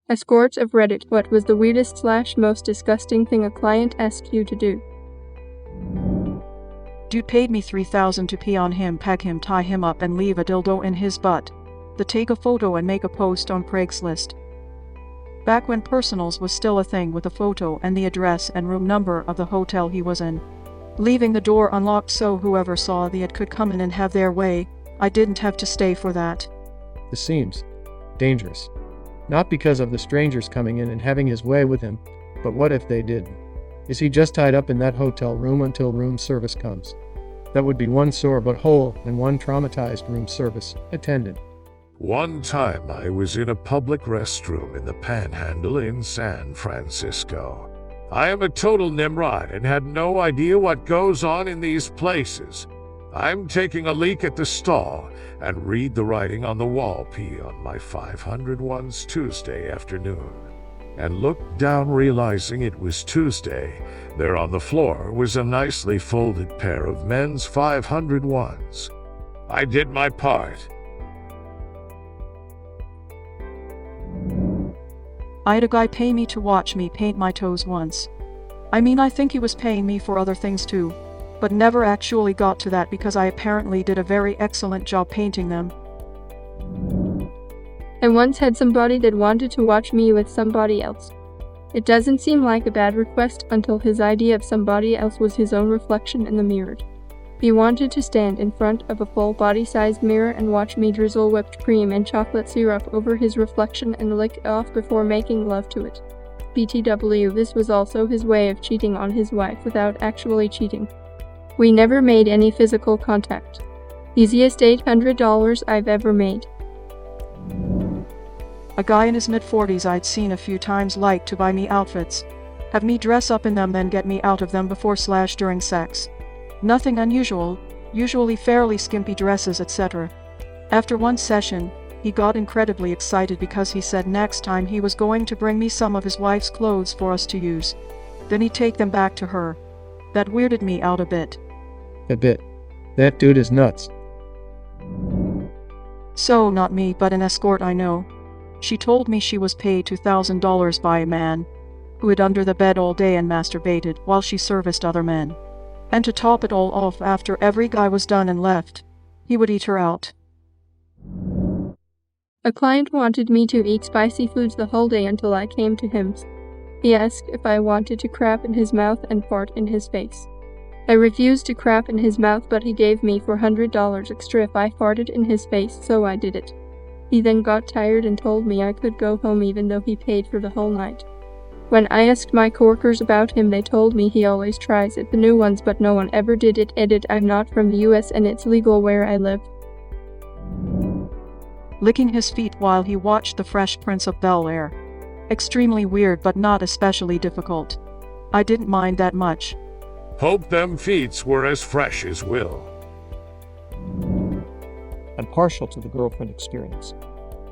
Escorts of Reddit. What was the weirdest / most disgusting thing a client asked you to do? Dude paid me $3,000 to pee on him, peg him, tie him up and leave a dildo in his butt. Then take a photo and make a post on Craigslist. Back when personals was still a thing, with a photo and the address and room number of the hotel he was in. Leaving the door unlocked so whoever saw it could come in and have their way. I didn't have to stay for that. This seems dangerous. Not because of the strangers coming in and having his way with him, but what if they did? Is he just tied up in that hotel room until room service comes? That would be one sore butthole and one traumatized room service attendant. One time I was in a public restroom in the Panhandle in San Francisco. I am a total Nimrod and had no idea what goes on in these places. I'm taking a leak at the stall and read the writing on the wall, pee on my 501's Tuesday afternoon. And looked down realizing it was Tuesday. There on the floor was a nicely folded pair of men's 501's. I did my part. I had a guy pay me to watch me paint my toes once. I think he was paying me for other things too, but never actually got to that because I apparently did a very excellent job painting them. I once had somebody that wanted to watch me with somebody else. It doesn't seem like a bad request until his idea of somebody else was his own reflection in the mirror. He wanted to stand in front of a full body-sized mirror and watch me drizzle whipped cream and chocolate syrup over his reflection and lick it off before making love to it. BTW, this was also his way of cheating on his wife without actually cheating. We never made any physical contact. Easiest $800 I've ever made. A guy in his mid-40s I'd seen a few times liked to buy me outfits, have me dress up in them, then get me out of them before/during sex. Nothing unusual, usually fairly skimpy dresses, etc. After one session, he got incredibly excited because he said next time he was going to bring me some of his wife's clothes for us to use. Then he'd take them back to her. That weirded me out a bit. A bit. That dude is nuts. So, not me, but an escort I know. She told me she was paid $2,000 by a man who hid under the bed all day and masturbated while she serviced other men. And to top it all off, after every guy was done and left, he would eat her out. A client wanted me to eat spicy foods the whole day until I came to him. He asked if I wanted to crap in his mouth and fart in his face. I refused to crap in his mouth, but he gave me $400 extra if I farted in his face, so I did it. He then got tired and told me I could go home even though he paid for the whole night. When I asked my coworkers about him, they told me he always tries it, the new ones, but no one ever did it. Edit, I'm not from the US and it's legal where I live. Licking his feet while he watched The Fresh Prince of Bel-Air. Extremely weird but not especially difficult. I didn't mind that much. Hope them feets were as fresh as Will. I'm partial to the girlfriend experience.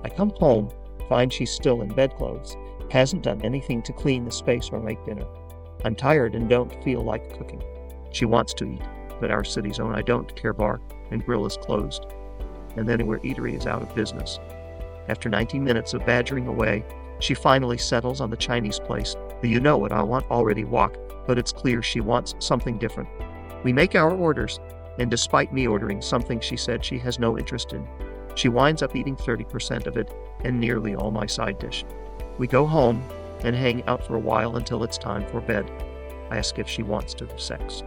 I come home, find she's still in bedclothes, hasn't done anything to clean the space or make dinner. I'm tired and don't feel like cooking. She wants to eat, but our city's own I don't care bar and grill is closed, and then where eatery is out of business. After 19 minutes of badgering away, she finally settles on the Chinese place. The you know what I want already walk, but it's clear she wants something different. We make our orders, and despite me ordering something she said she has no interest in, she winds up eating 30% of it and nearly all my side dish. We go home and hang out for a while until it's time for bed. I ask if she wants to have sex.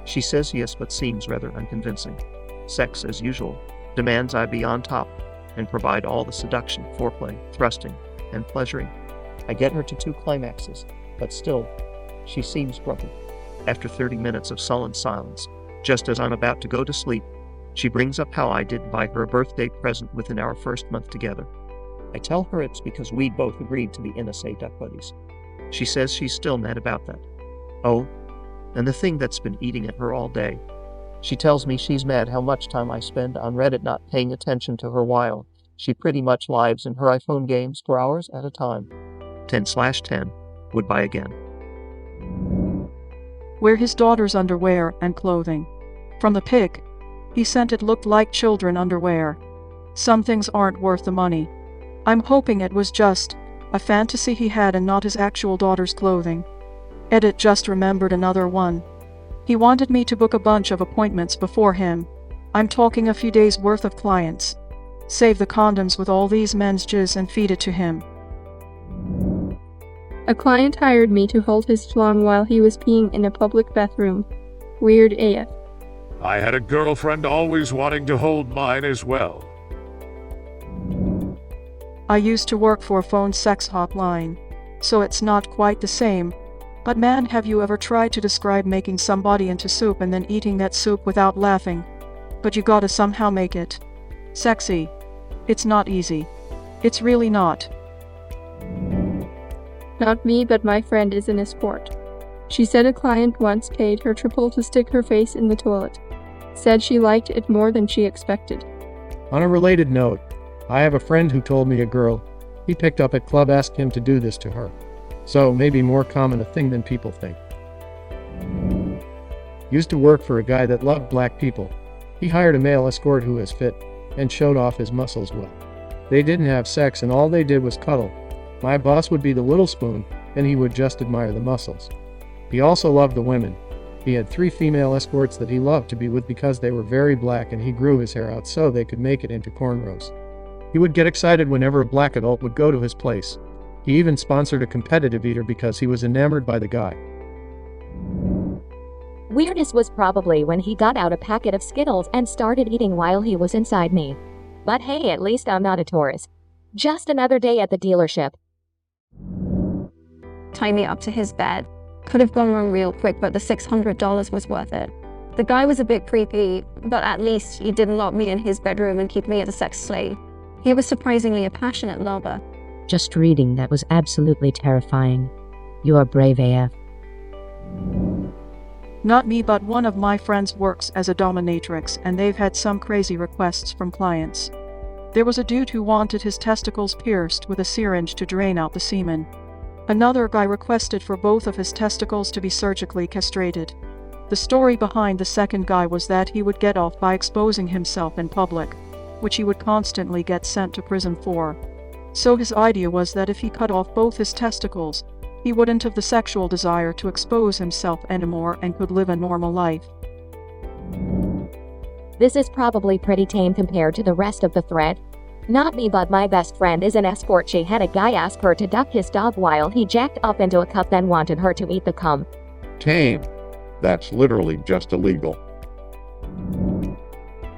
She says yes, but seems rather unconvincing. Sex, as usual, demands I be on top and provide all the seduction, foreplay, thrusting, and pleasuring. I get her to 2 climaxes, but still, she seems grumpy. After 30 minutes of sullen silence, just as I'm about to go to sleep, she brings up how I didn't buy her a birthday present within our first month together. I tell her it's because we both agreed to be NSA duck buddies. She says she's still mad about that. Oh, and the thing that's been eating at her all day. She tells me she's mad how much time I spend on Reddit not paying attention to her while she pretty much lives in her iPhone games for hours at a time. 10/10 would buy again. Wear his daughter's underwear and clothing. From the pic he sent, it looked like children underwear. Some things aren't worth the money. I'm hoping it was just A fantasy he had and not his actual daughter's clothing. Edit just remembered another one. He wanted me to book a bunch of appointments before him. I'm talking a few days worth of clients. Save the condoms with all these men's jizz and feed it to him. A client hired me to hold his schlong while he was peeing in a public bathroom. Weird AF. I had a girlfriend always wanting to hold mine as well. I used to work for a phone sex hotline, so it's not quite the same. But man, have you ever tried to describe making somebody into soup and then eating that soup without laughing? But you gotta somehow make it sexy. It's not easy. It's really not. Not me, but my friend is an escort. She said a client once paid her triple to stick her face in the toilet. Said she liked it more than she expected. On a related note, I have a friend who told me a girl he picked up at club asked him to do this to her. So maybe more common a thing than people think. Used to work for a guy that loved black people. He hired a male escort who was fit and showed off his muscles well. They didn't have sex and all they did was cuddle. My boss would be the little spoon and he would just admire the muscles. He also loved the women. He had 3 female escorts that he loved to be with because they were very black and he grew his hair out so they could make it into cornrows. He would get excited whenever a black adult would go to his place. He even sponsored a competitive eater because he was enamored by the guy. Weirdest was probably when he got out a packet of Skittles and started eating while he was inside me. But hey, at least I'm not a tourist. Just another day at the dealership. Tie me up to his bed. Could have gone wrong real quick, but the $600 was worth it. The guy was a bit creepy, but at least he didn't lock me in his bedroom and keep me as a sex slave. He was surprisingly a passionate lover. Just reading that was absolutely terrifying. You are brave AF. Not me, but one of my friends works as a dominatrix and they've had some crazy requests from clients. There was a dude who wanted his testicles pierced with a syringe to drain out the semen. Another guy requested for both of his testicles to be surgically castrated. The story behind the second guy was that he would get off by exposing himself in public, which he would constantly get sent to prison for. So his idea was that if he cut off both his testicles, he wouldn't have the sexual desire to expose himself anymore and could live a normal life. This is probably pretty tame compared to the rest of the thread. Not me, but my best friend is an escort. She had a guy ask her to duck his dog while he jacked up into a cup, then wanted her to eat the cum. Tame. That's literally just illegal.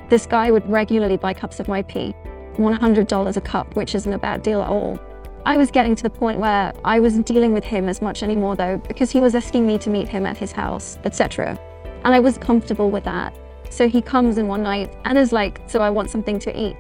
This guy would regularly buy cups of my pee. $100 a cup, which isn't a bad deal at all. I was getting to the point where I wasn't dealing with him as much anymore though, because he was asking me to meet him at his house, etc. And I was comfortable with that. So he comes in one night and is like, so I want something to eat.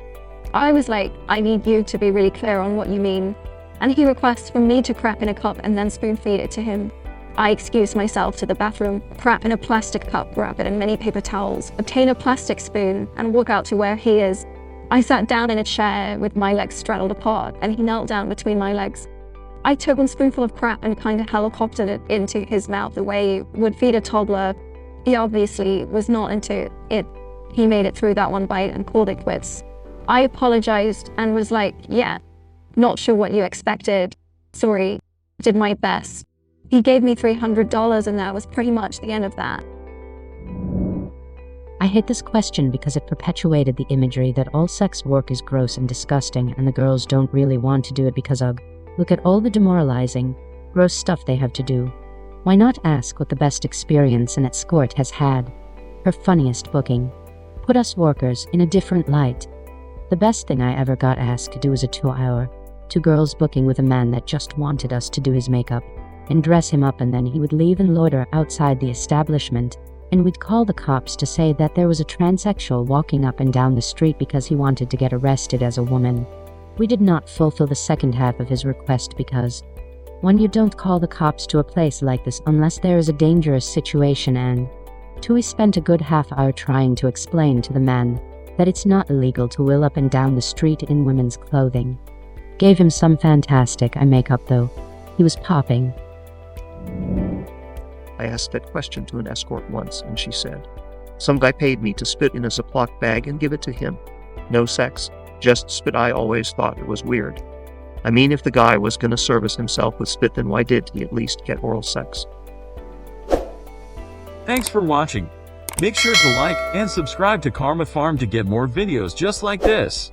I was like, I need you to be really clear on what you mean. And he requests for me to crap in a cup and then spoon feed it to him. I excuse myself to the bathroom, crap in a plastic cup, wrap it in many paper towels, obtain a plastic spoon, and walk out to where he is. I sat down in a chair with my legs straddled apart, and he knelt down between my legs. I took one spoonful of crap and kind of helicoptered it into his mouth the way you would feed a toddler. He obviously was not into it. He made it through that one bite and called it quits. I apologized and was like, yeah, not sure what you expected. Sorry, did my best. He gave me $300 and that was pretty much the end of that. I hate this question because it perpetuated the imagery that all sex work is gross and disgusting and the girls don't really want to do it because of, look at all the demoralizing, gross stuff they have to do. Why not ask what the best experience an escort has had? Her funniest booking. Put us workers in a different light. The best thing I ever got asked to do was a 2-hour, 2 girls booking with a man that just wanted us to do his makeup and dress him up, and then he would leave and loiter outside the establishment, and we'd call the cops to say that there was a transsexual walking up and down the street because he wanted to get arrested as a woman. We did not fulfill the second half of his request because, one, you don't call the cops to a place like this unless there is a dangerous situation, and 2, we spent a good half-hour trying to explain to the man that it's not illegal to wheel up and down the street in women's clothing. Gave him some fantastic eye makeup though. He was popping. I asked that question to an escort once, and she said, some guy paid me to spit in a Ziploc bag and give it to him. No sex, just spit. I always thought it was weird. I mean, if the guy was gonna service himself with spit, then why did he at least get oral sex? Thanks for watching. Make sure to like and subscribe to Karma Farm to get more videos just like this.